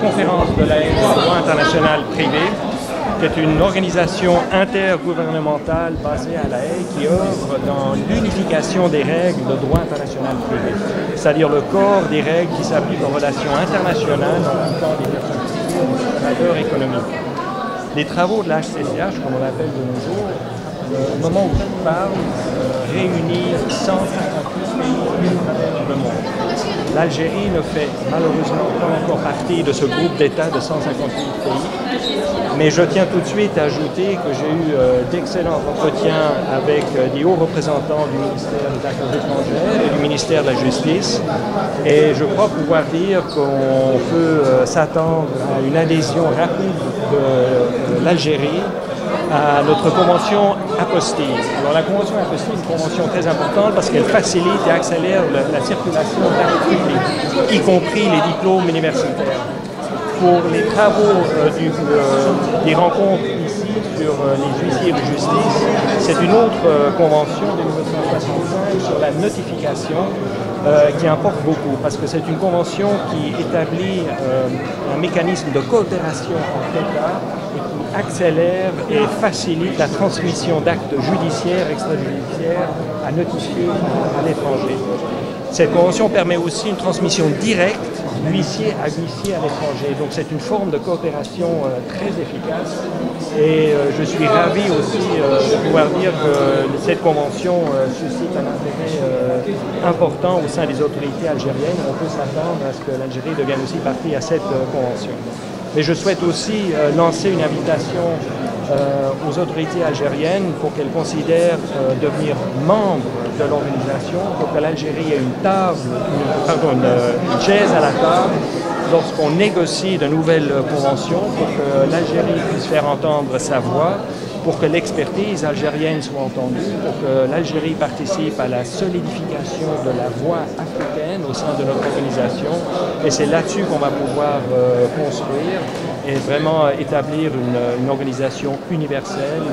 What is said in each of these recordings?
conférence de la Haye de droit international privé, qui est une organisation intergouvernementale basée à La Haye qui œuvre dans l'unification des règles de droit international privé, c'est-à-dire le corps des règles qui s'appliquent aux relations internationales impliquant des opérateurs économiques. Les travaux de l'HCCH, comme on l'appelle de nos jours, au moment où je parle, réunit 158 pays dans le monde. L'Algérie ne fait malheureusement pas encore partie de ce groupe d'États de 158 pays, mais je tiens tout de suite à ajouter que j'ai eu d'excellents entretiens avec des hauts représentants du ministère des Affaires étrangères et du ministère de la Justice, et je crois pouvoir dire qu'on peut s'attendre à une adhésion rapide de l'Algérie à notre convention apostille. Alors la convention apostille est une convention très importante parce qu'elle facilite et accélère la circulation d'actes publics, y compris les diplômes universitaires. Pour les travaux des rencontres ici sur les huissiers de justice, c'est une autre convention de 1965 sur la notification qui importe beaucoup, parce que c'est une convention qui établit un mécanisme de coopération entre États et qui accélère et facilite la transmission d'actes judiciaires, extrajudiciaires à notifier à l'étranger. Cette convention permet aussi une transmission directe d'huissier à huissier à l'étranger. Donc c'est une forme de coopération très efficace et je suis ravi aussi de pouvoir dire que cette convention suscite un intérêt important au sein des autorités algériennes. On peut s'attendre à ce que l'Algérie devienne aussi partie à cette convention. Mais je souhaite aussi lancer une invitation aux autorités algériennes pour qu'elles considèrent devenir membres de l'organisation, pour que l'Algérie ait une chaise à la table lorsqu'on négocie de nouvelles conventions, pour que l'Algérie puisse faire entendre sa voix, pour que l'expertise algérienne soit entendue, pour que l'Algérie participe à la solidification de la voix africaine au sein de notre organisation. Et c'est là-dessus qu'on va pouvoir construire et vraiment établir une organisation universelle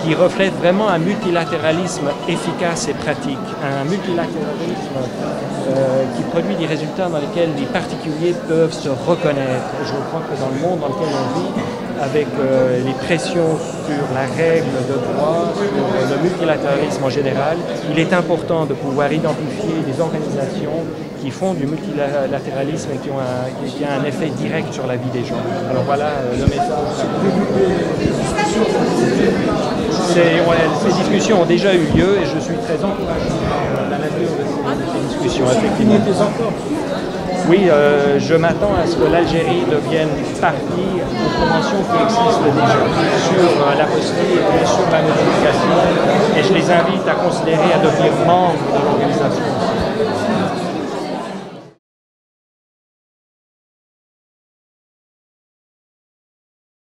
qui reflète vraiment un multilatéralisme efficace et pratique, un multilatéralisme qui produit des résultats dans lesquels les particuliers peuvent se reconnaître. Et je crois que dans le monde dans lequel on vit, avec les pressions sur la règle de droit, sur le multilatéralisme en général, il est important de pouvoir identifier des organisations qui font du multilatéralisme et qui ont un effet direct sur la vie des gens. Alors voilà le message. Ces discussions ont déjà eu lieu et je suis très encouragé par la nature de ces discussions, effectivement. Oui, je m'attends à ce que l'Algérie devienne partie aux conventions qui existent déjà sur l'apostille et sur la notification, et je les invite à considérer à devenir membres de l'organisation.